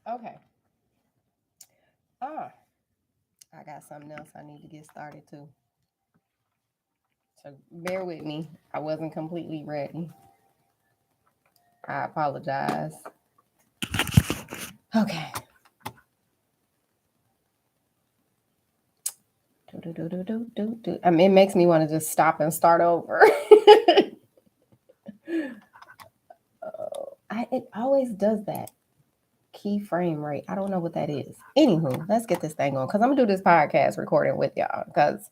Okay. Ah, I got something else I need to get started too. So bear with me. I wasn't completely ready. I apologize. Okay. I mean, it makes me want to just stop and start over. It always does that. Keyframe rate. I don't know what that is. Anywho, let's get this thing on because I'm gonna do this podcast recording with y'all because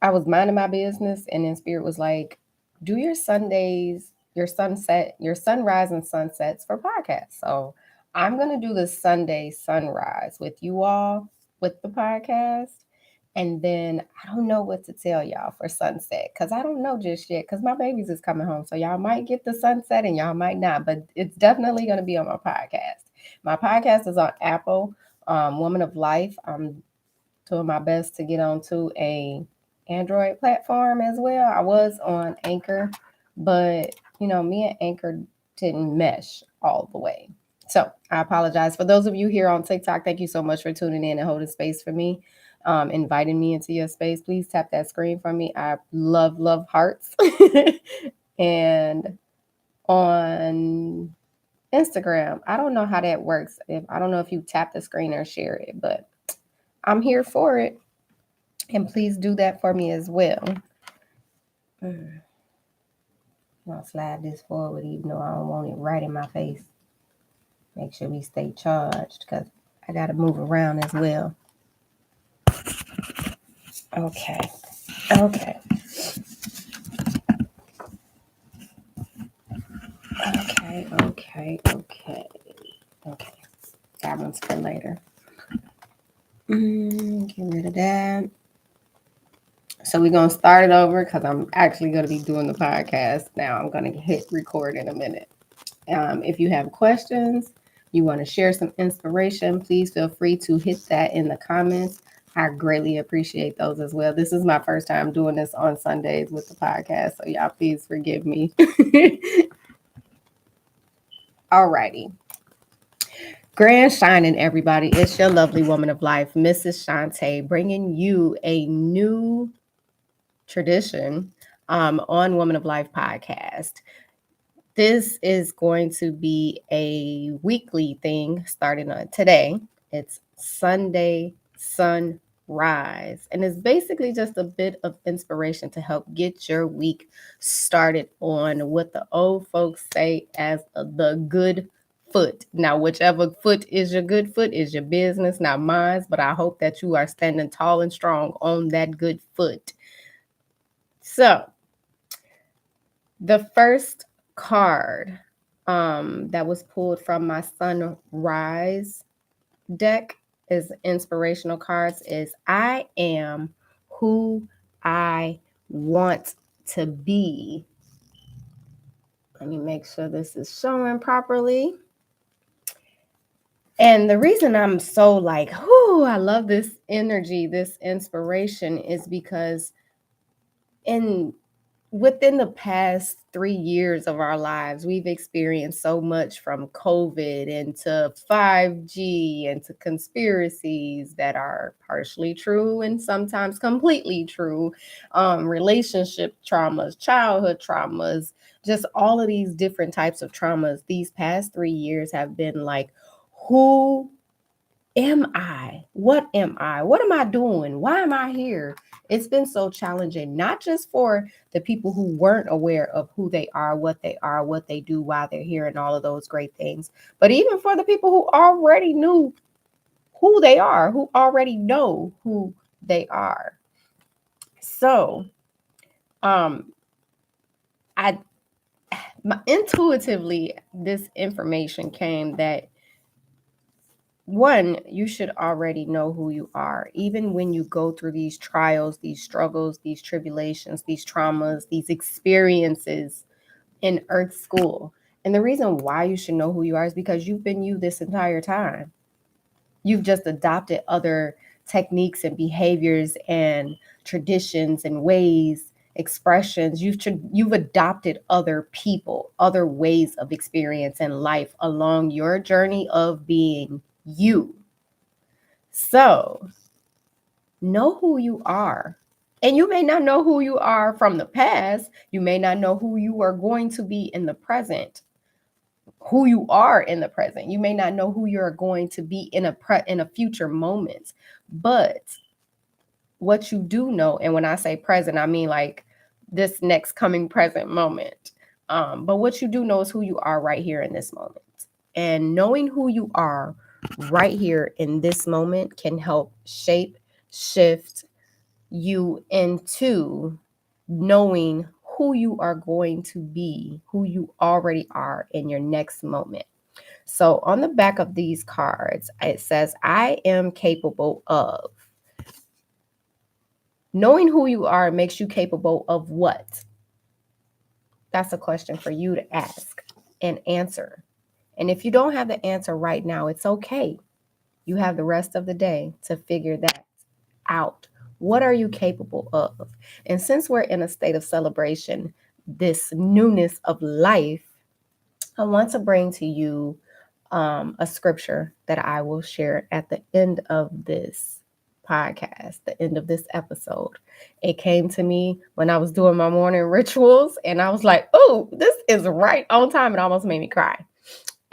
I was minding my business and then Spirit was like, do your Sundays, your sunset, your sunrise and sunsets for podcasts. So I'm gonna do the Sunday sunrise with you all with the podcast. And then I don't know what to tell y'all for sunset because I don't know just yet because my babies is coming home. So y'all might get the sunset and y'all might not, but it's definitely going to be on my podcast. My podcast is on Apple, Woman of Life. I'm doing my best to get onto a Android platform as well. I was on Anchor, but me and Anchor didn't mesh all the way. So I apologize. For those of you here on TikTok, thank you so much for tuning in and holding space for me, inviting me into your space. Please tap that screen for me. I love hearts. And on Instagram, I don't know how that works. I don't know if you tap the screen or share it, but I'm here for it. And please do that for me as well. I'll slide this forward even though I don't want it right in my face. Make sure we stay charged because I got to move around as well. Okay. Okay. Okay. That one's for later. Get rid of that. So we're going to start it over because I'm actually going to be doing the podcast now. I'm going to hit record in a minute. If you have questions, you want to share some inspiration, please feel free to hit that in the comments. I greatly appreciate those as well. This is my first time doing this on Sundays with the podcast, so y'all please forgive me. Alrighty. Grand shining, everybody. It's your lovely woman of life, Mrs.Shantay, bringing you a new tradition on Woman of Life podcast. This is going to be a weekly thing starting on today. It's SunDay SunRise. And it's basically just a bit of inspiration to help get your week started on what the old folks say as the good foot. Now, whichever foot is your good foot is your business, not mine. But I hope that you are standing tall and strong on that good foot. So, the first card that was pulled from my SunRise deck is inspirational cards is I am who I want to be. Let me make sure this is showing properly. And the reason I'm so like, I love this energy, this inspiration is because within the past 3 years of our lives, we've experienced so much from COVID into 5G into conspiracies that are partially true and sometimes completely true, relationship traumas, childhood traumas, just all of these different types of traumas. These past 3 years have been like, who am I? What am I? What am I doing? Why am I here? It's been so challenging, not just for the people who weren't aware of who they are, what they do, why they're here, and all of those great things, but even for the people who already knew who they are, who already know who they are. So, intuitively, this information came that one, you should already know who you are, even when you go through these trials, these struggles, these tribulations, these traumas, these experiences in Earth School. And the reason why you should know who you are is because you've been you this entire time. You've just adopted other techniques and behaviors and traditions and ways expressions. You've adopted other people, other ways of experience in life along your journey of being you. So know who you are. And you may not know who you are from the past. You may not know who you are going to be in the present. Who you are in the present. You may not know who you're going to be in a future moment. But what you do know, and when I say present, I mean like this next coming present moment. But what you do know is who you are right here in this moment. And knowing who you are right here in this moment can help shape, shift you into knowing who you are going to be, who you already are in your next moment. So on the back of these cards, it says, I am capable of. Knowing who you are makes you capable of what? That's a question for you to ask and answer. And if you don't have the answer right now, it's okay. You have the rest of the day to figure that out. What are you capable of? And since we're in a state of celebration, this newness of life, I want to bring to you a scripture that I will share at the end of this podcast, the end of this episode. It came to me when I was doing my morning rituals, and I was like, oh, this is right on time. It almost made me cry.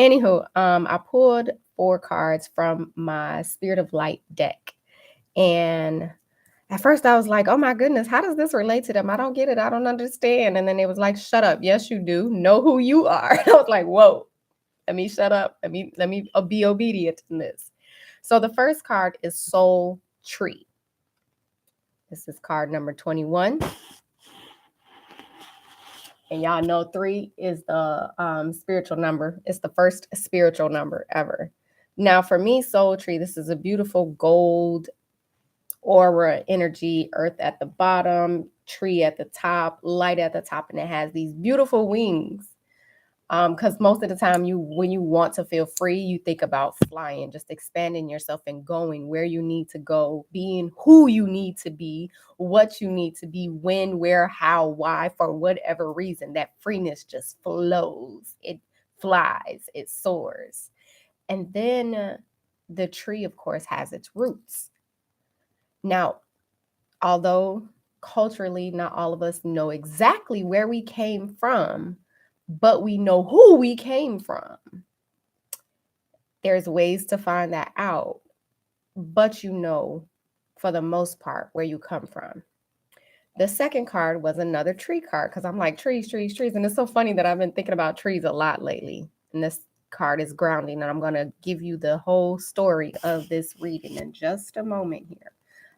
Anywho, I pulled 4 cards from my Spirit of Light deck. And at first I was like, oh my goodness, how does this relate to them? I don't get it. I don't understand. And then it was like, shut up. Yes, you do. Know who you are. I was like, whoa, let me shut up. Let me be obedient in this. So the first card is Soul Tree. This is card number 21. And y'all know 3 is the spiritual number. It's the first spiritual number ever. Now for me, Soul Tree, this is a beautiful gold aura energy, earth at the bottom, tree at the top, light at the top, and it has these beautiful wings. Because most of the time when you want to feel free, you think about flying, just expanding yourself and going where you need to go, being who you need to be, what you need to be, when, where, how, why, for whatever reason. That freeness just flows. It flies, it soars. And then the tree, of course, has its roots. Now, although culturally not all of us know exactly where we came from, but we know who we came from. There's ways to find that out, but you know, for the most part, where you come from. The second card was another tree card, because I'm like, trees, trees, trees. And it's so funny that I've been thinking about trees a lot lately. And this card is grounding, and I'm going to give you the whole story of this reading in just a moment here.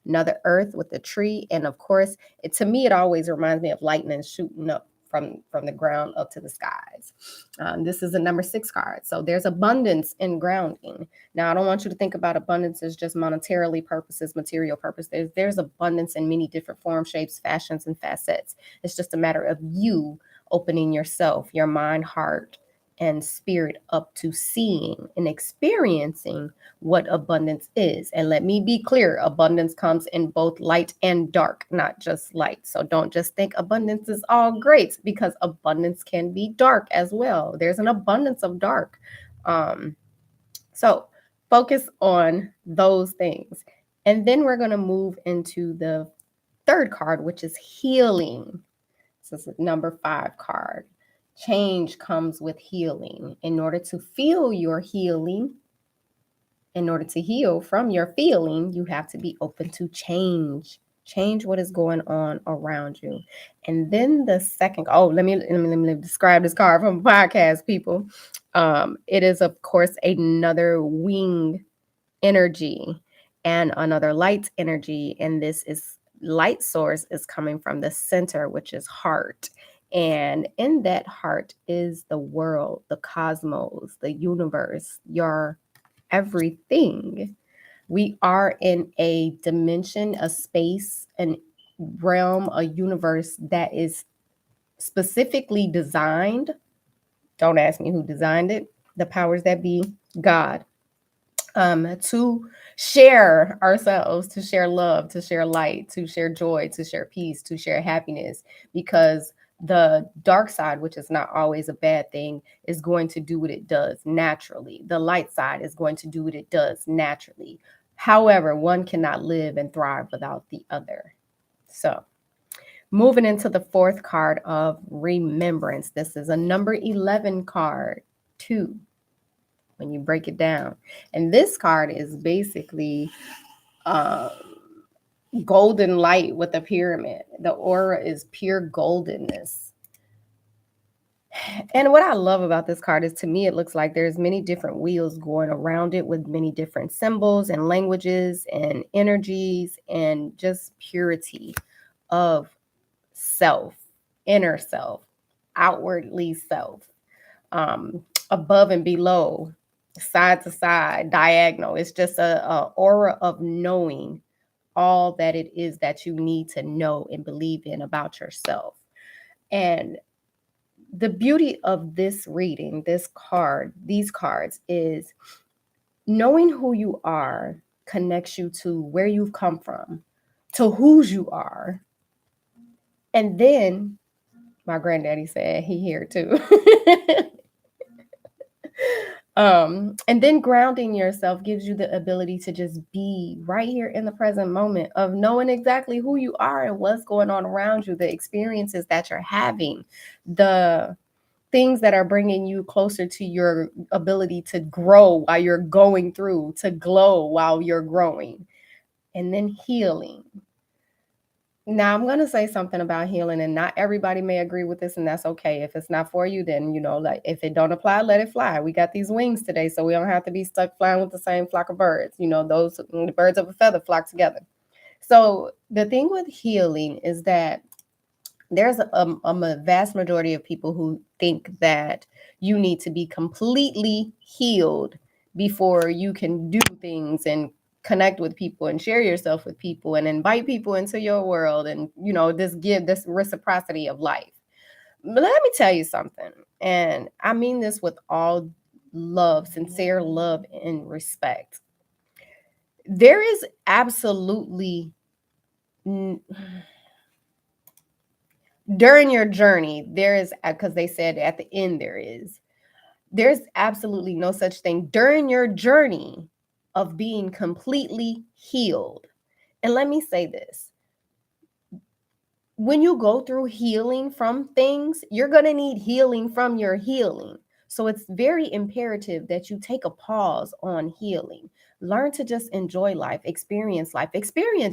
Another earth with a tree. And of course, to me, it always reminds me of lightning shooting up from the ground up to the skies. This is a number 6 card. So there's abundance in grounding. Now, I don't want you to think about abundance as just monetarily purposes, material purpose. There's abundance in many different forms, shapes, fashions, and facets. It's just a matter of you opening yourself, your mind, heart, and spirit up to seeing and experiencing what abundance is. And let me be clear, abundance comes in both light and dark, not just light. So don't just think abundance is all great, because abundance can be dark as well. There's an abundance of dark. So focus on those things. And then we're going to move into the third card, which is healing. This is number 5 card. Change comes with healing. In order to feel your healing, in order to heal from your feeling, you have to be open to change. Change what is going on around you. And then the second, let me describe this card from a podcast, people. It is, of course, another wing energy and another light energy. And this is light source is coming from the center, which is heart. And in that heart is the world, the cosmos, the universe, your everything. We are in a dimension, a space, an realm, a universe that is specifically designed. Don't ask me who designed it. The powers that be, God, to share ourselves, to share love, to share light, to share joy, to share peace, to share happiness, because the dark side, which is not always a bad thing, is going to do what it does naturally. The light side is going to do what it does naturally. However, one cannot live and thrive without the other. So, moving into the fourth card of remembrance. This is a number 11 card, 2, when you break it down. And this card is basically golden light with a pyramid. The aura is pure goldenness. And what I love about this card is, to me, it looks like there's many different wheels going around it with many different symbols and languages and energies and just purity of self, inner self, outwardly self, above and below, side to side, diagonal. It's just a aura of knowing all that it is that you need to know and believe in about yourself. And the beauty of this reading, this card, these cards, is knowing who you are connects you to where you've come from, to whose you are. And then my granddaddy said he here too. And then grounding yourself gives you the ability to just be right here in the present moment of knowing exactly who you are and what's going on around you, the experiences that you're having, the things that are bringing you closer to your ability to grow while you're going through, to glow while you're growing, and then healing. Now, I'm going to say something about healing, and not everybody may agree with this, and that's okay. If it's not for you, then, like, if it don't apply, let it fly. We got these wings today, so we don't have to be stuck flying with the same flock of birds. Those the birds of a feather flock together. So the thing with healing is that there's a vast majority of people who think that you need to be completely healed before you can do things and connect with people and share yourself with people and invite people into your world and give this reciprocity of life. But let me tell you something, and I mean this with all love, sincere love and respect. There is absolutely during your journey, there is, because they said at the end there's absolutely no such thing during your journey of being completely healed. And let me say this. When you go through healing from things, you're going to need healing from your healing. So it's very imperative that you take a pause on healing. Learn to just enjoy life, experience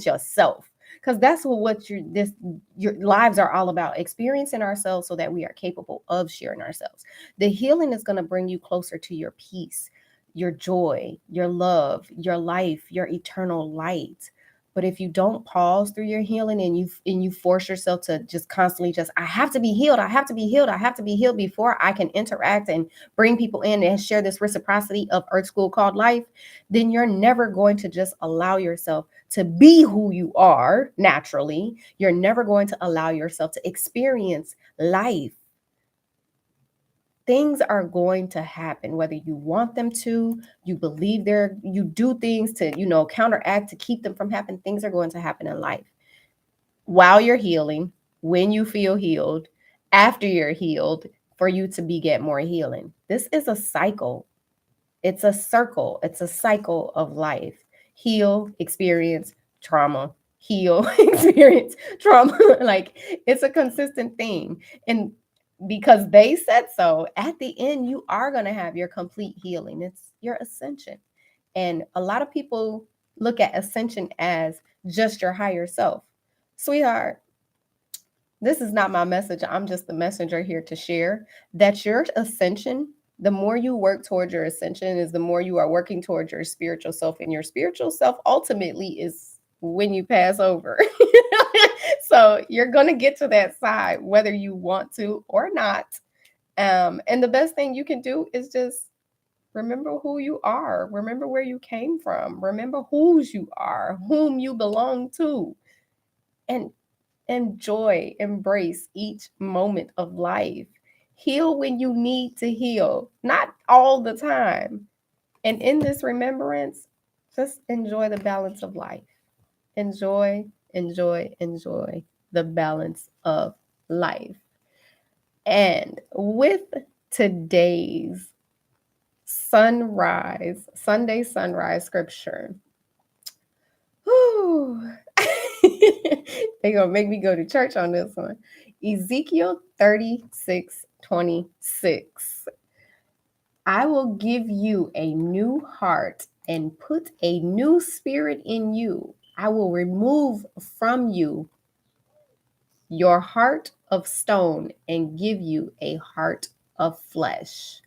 yourself. Because that's what your lives are all about, experiencing ourselves so that we are capable of sharing ourselves. The healing is going to bring you closer to your peace, your joy, your love, your life, your eternal light. But if you don't pause through your healing and you force yourself to just constantly I have to be healed, I have to be healed, I have to be healed before I can interact and bring people in and share this reciprocity of Earth School called life, then you're never going to just allow yourself to be who you are naturally. You're never going to allow yourself to experience life. Things are going to happen, whether you want them to, you believe you do things to, counteract to keep them from happening. Things are going to happen in life while you're healing, when you feel healed, after you're healed, for you to get more healing. This is a cycle. It's a circle. It's a cycle of life. Heal, experience, trauma. Heal, experience, trauma. Like, it's a consistent theme. And because they said so, at the end, you are going to have your complete healing. It's your ascension. And a lot of people look at ascension as just your higher self. Sweetheart, this is not my message. I'm just the messenger here to share that your ascension, the more you work towards your ascension, is the more you are working towards your spiritual self. And your spiritual self ultimately is when you pass over. So you're going to get to that side, whether you want to or not. And the best thing you can do is just remember who you are. Remember where you came from. Remember whose you are, whom you belong to. And enjoy, embrace each moment of life. Heal when you need to heal, not all the time. And in this remembrance, just enjoy the balance of life. Enjoy, enjoy the balance of life. And with today's Sunday sunrise scripture, whew, they're going to make me go to church on this one. Ezekiel 36:26. I will give you a new heart and put a new spirit in you. I will remove from you your heart of stone and give you a heart of flesh.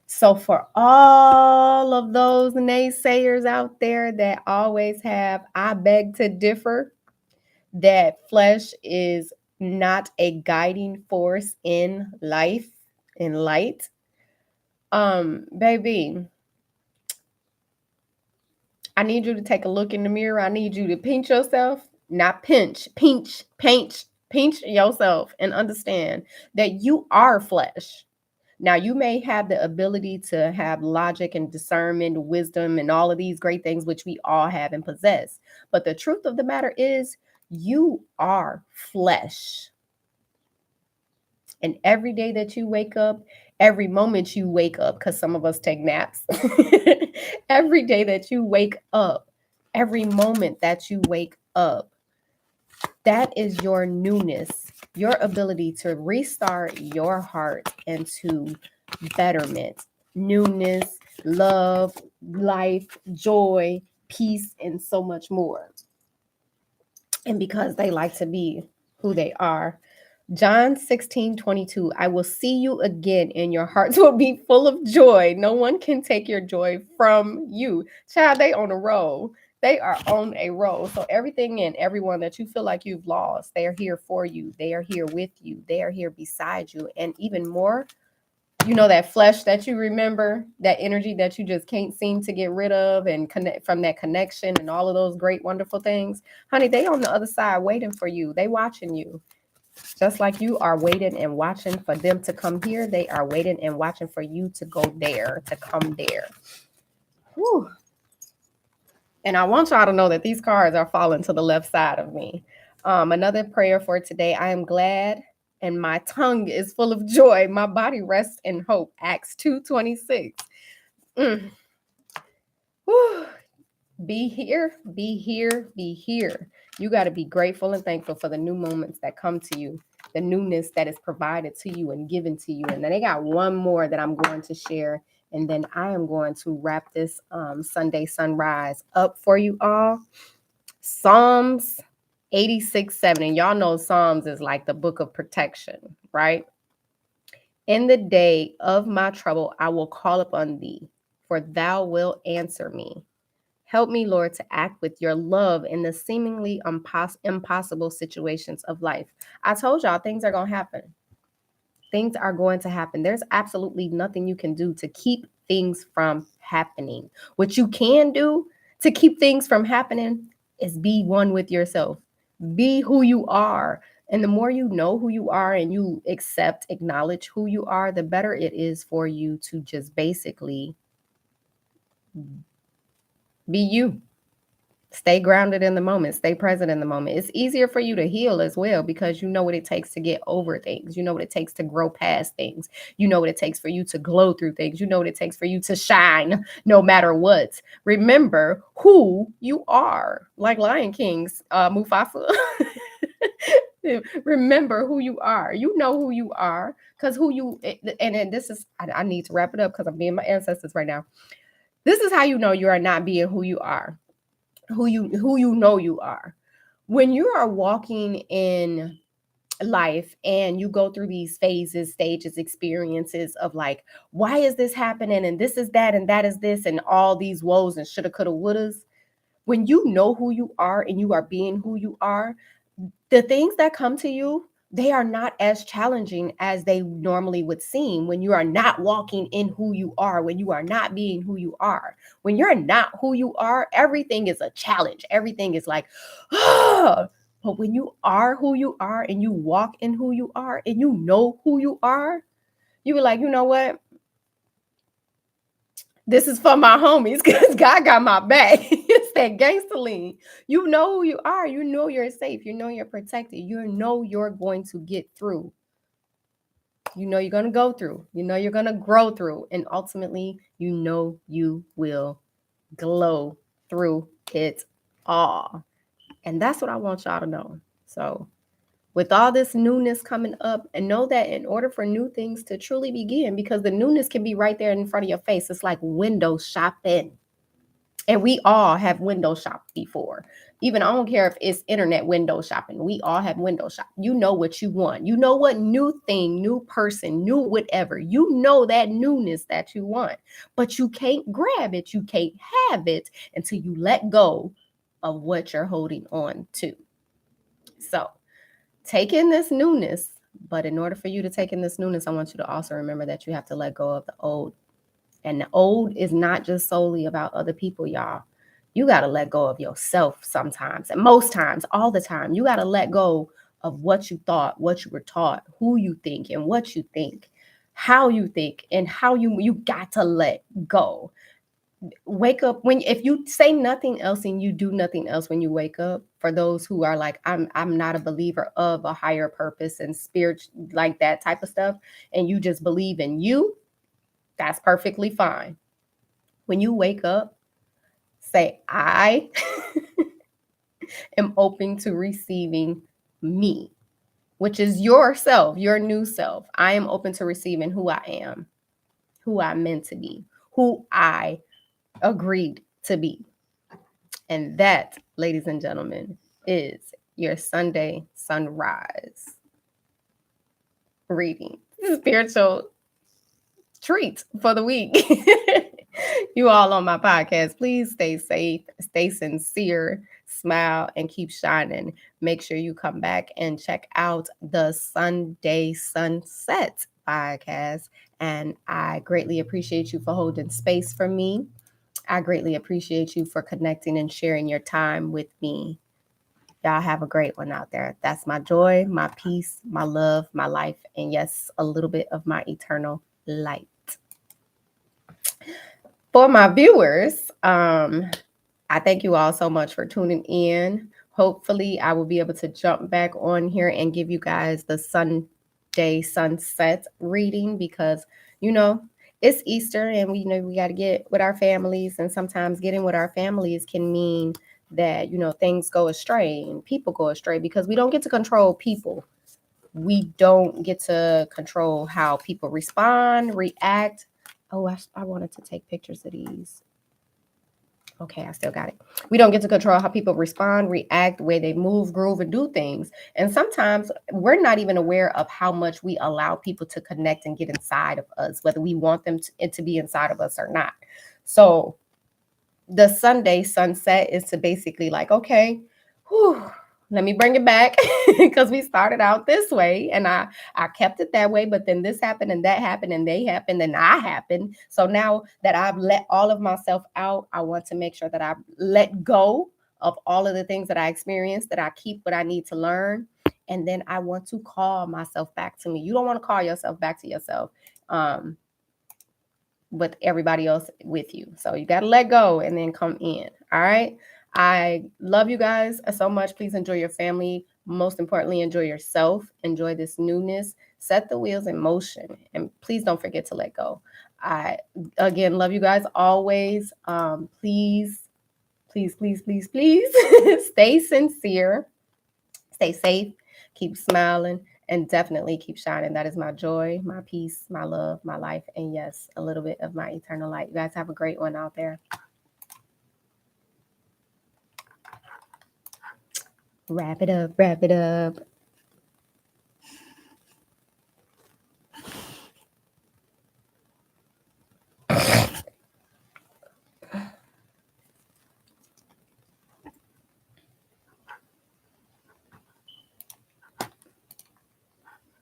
So for all of those naysayers out there that always have, I beg to differ, that flesh is not a guiding force in life, in light. Baby, I need you to take a look in the mirror. I need you to pinch yourself, not pinch yourself and understand that you are flesh. Now, you may have the ability to have logic and discernment, wisdom, and all of these great things, which we all have and possess. But the truth of the matter is, you are flesh. And every day that you wake up, every moment you wake up, because some of us take naps, every day that you wake up, every moment that you wake up, that is your newness, your ability to restart your heart into betterment, newness, love, life, joy, peace, and so much more. And because they like to be who they are, John 16:22, I will see you again and your hearts will be full of joy. No one can take your joy from you. Child, they on a roll. They are on a roll. So everything and everyone that you feel like you've lost, they are here for you. They are here with you. They are here beside you. And even more, you know, that flesh that you remember, that energy that you just can't seem to get rid of and connect from that connection and all of those great, wonderful things. Honey, they on the other side waiting for you. They watching you. Just like you are waiting and watching for them to come here, they are waiting and watching for you to go there, to come there. Whew. And I want y'all to know that these cards are falling to the left side of me. Another prayer for today. I am glad and my tongue is full of joy. My body rests in hope. Acts 2:26. Mm. Be here, be here, be here. You got to be grateful and thankful for the new moments that come to you, the newness that is provided to you and given to you. And then they got one more that I'm going to share. And then I am going to wrap this Sunday sunrise up for you all. Psalms 86:7. And y'all know Psalms is like the book of protection, right? In the day of my trouble, I will call upon thee, for thou wilt answer me. Help me, Lord, to act with your love in the seemingly impossible situations of life. I told y'all things are going to happen. Things are going to happen. There's absolutely nothing you can do to keep things from happening. What you can do to keep things from happening is be one with yourself. Be who you are. And the more you know who you are and you acknowledge who you are, the better it is for you to just basically be you. Stay grounded in the moment. Stay present in the moment. It's easier for you to heal as well because you know what it takes to get over things. You know what it takes to grow past things. You know what it takes for you to glow through things. You know what it takes for you to shine no matter what. Remember who you are. Like Lion King's Mufasa. Remember who you are. You know who you are because and this is, I need to wrap it up because I'm being my ancestors right now. This is how you know you are not being who you are. Who you know you are. When you are walking in life and you go through these phases, stages, experiences of like, why is this happening? And this is that, and that is this, and all these woes and shoulda, coulda, wouldas. When you know who you are and you are being who you are, the things that come to you, they are not as challenging as they normally would seem when you are not walking in who you are, when you are not being who you are. When you're not who you are, everything is a challenge. Everything is like, oh. But when you are who you are and you walk in who you are and you know who you are, you be like, you know what? This is for my homies because God got my back. It's that gangster lean. You know who you are. You know you're safe. You know you're protected. You know you're going to get through. You know you're going to go through. You know you're going to grow through. And ultimately, you know you will glow through it all. And that's what I want y'all to know. So, with all this newness coming up, and know that in order for new things to truly begin, because the newness can be right there in front of your face, it's like window shopping. And we all have window shopped before. Even I don't care if it's internet window shopping. We all have window shop. You know what you want. You know what new thing, new person, new whatever. You know that newness that you want. But you can't grab it. You can't have it until you let go of what you're holding on to. So take in this newness. But in order for you to take in this newness, I want you to also remember that you have to let go of the old. And the old is not just solely about other people, y'all. You got to let go of yourself sometimes. And most times, all the time, you got to let go of what you thought, what you were taught, who you think and what you think, how you think, and how you got to let go. Wake up if you say nothing else and you do nothing else when you wake up. For those who are like, I'm not a believer of a higher purpose and spirit, like that type of stuff, and you just believe in you, that's perfectly fine. When you wake up, say, I am open to receiving me, which is yourself, your new self. I am open to receiving who I am, who I'm meant to be, who I agreed to be. And that, ladies and gentlemen, is your Sunday SunRise reading. Spiritual treat for the week. You all on my podcast, please stay safe, stay sincere, smile, and keep shining. Make sure you come back and check out the SunDay Sunset podcast. And I greatly appreciate you for holding space for me. I greatly appreciate you for connecting and sharing your time with me. Y'all have a great one out there. That's my joy, my peace, my love, my life, and yes, a little bit of my eternal light. For my viewers, I thank you all so much for tuning in. Hopefully, I will be able to jump back on here and give you guys the SunDay Sunset reading because, it's Easter and we got to get with our families. And sometimes getting with our families can mean that, things go astray and people go astray because we don't get to control people. We don't get to control how people respond, react. Oh, I wanted to take pictures of these. Okay, I still got it. We don't get to control how people respond, react, the way they move, groove, and do things. And sometimes we're not even aware of how much we allow people to connect and get inside of us, whether we want them to be inside of us or not. So the Sunday sunset is to basically like, okay, let me bring it back because we started out this way and I kept it that way, but then this happened and that happened and they happened and I happened. So now that I've let all of myself out, I want to make sure that I let go of all of the things that I experienced, that I keep what I need to learn. And then I want to call myself back to me. You don't want to call yourself back to yourself. With everybody else with you. So you got to let go and then come in. All right. I love you guys so much. Please enjoy your family. Most importantly, enjoy yourself. Enjoy this newness. Set the wheels in motion. And please don't forget to let go. I, again, love you guys always. Please stay sincere. Stay safe. Keep smiling. And definitely keep shining. That is my joy, my peace, my love, my life, and yes, a little bit of my eternal light. You guys have a great one out there. Wrap it up.